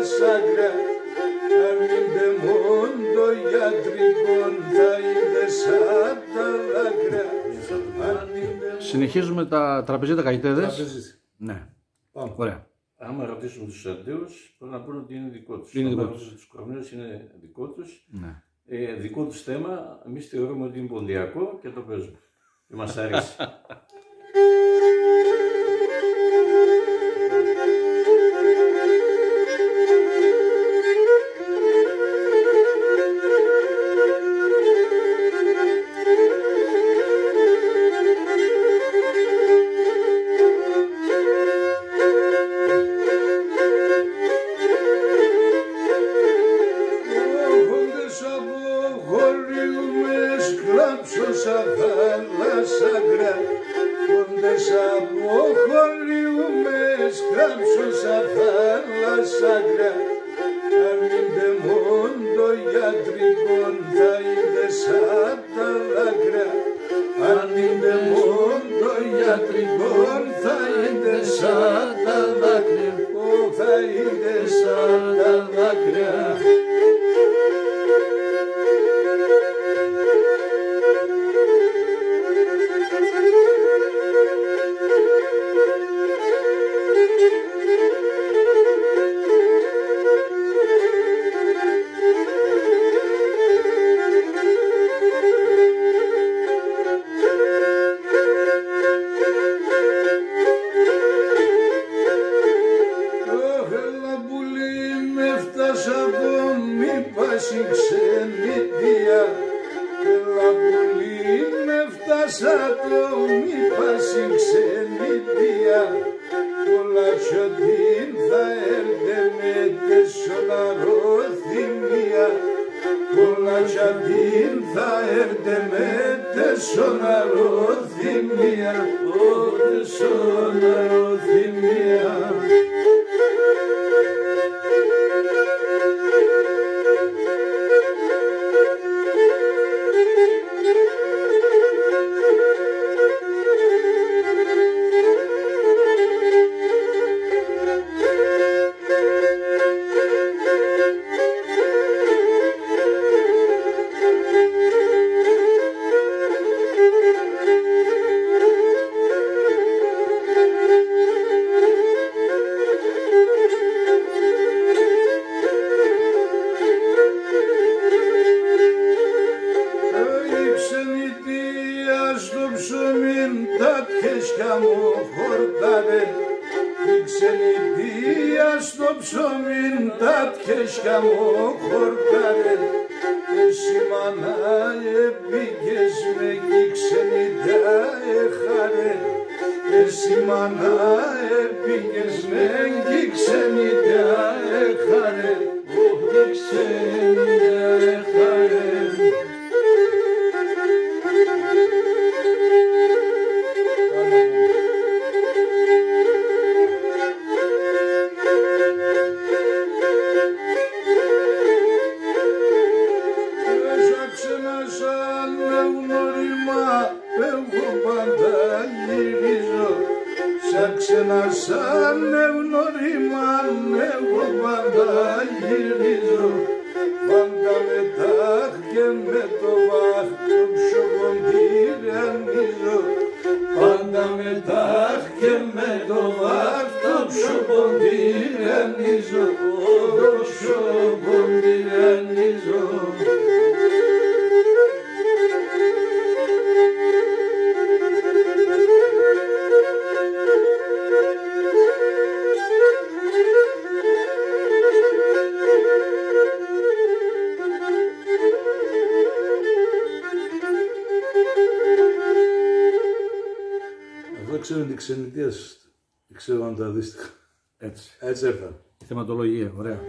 σάκρα, αν είναι μόνο γιατρικών θα είναι σαν τα δάκρυα. Συνεχίζουμε τα τραπεζίτα καλλιτέδες. Τραπεζίτα. Ναι. Πάμε. Ωραία. Άμα ρωτήσουμε τους Αντέους, πρέπει να πούνε ότι είναι δικό τους. Είναι δικό Άμα τους. ρωτήσουμε τους Κορνέους, είναι δικό τους. Ναι. Δικό τους θέμα, εμείς θεωρούμε ότι είναι ποντιακό και το παίζουμε. Και μας αρέσει. Ξέρω την ξενιτεία σας, ξέρω αν τα αντίστοιχα. Έτσι. Έτσι έφερα. Θεματολογία, ωραία.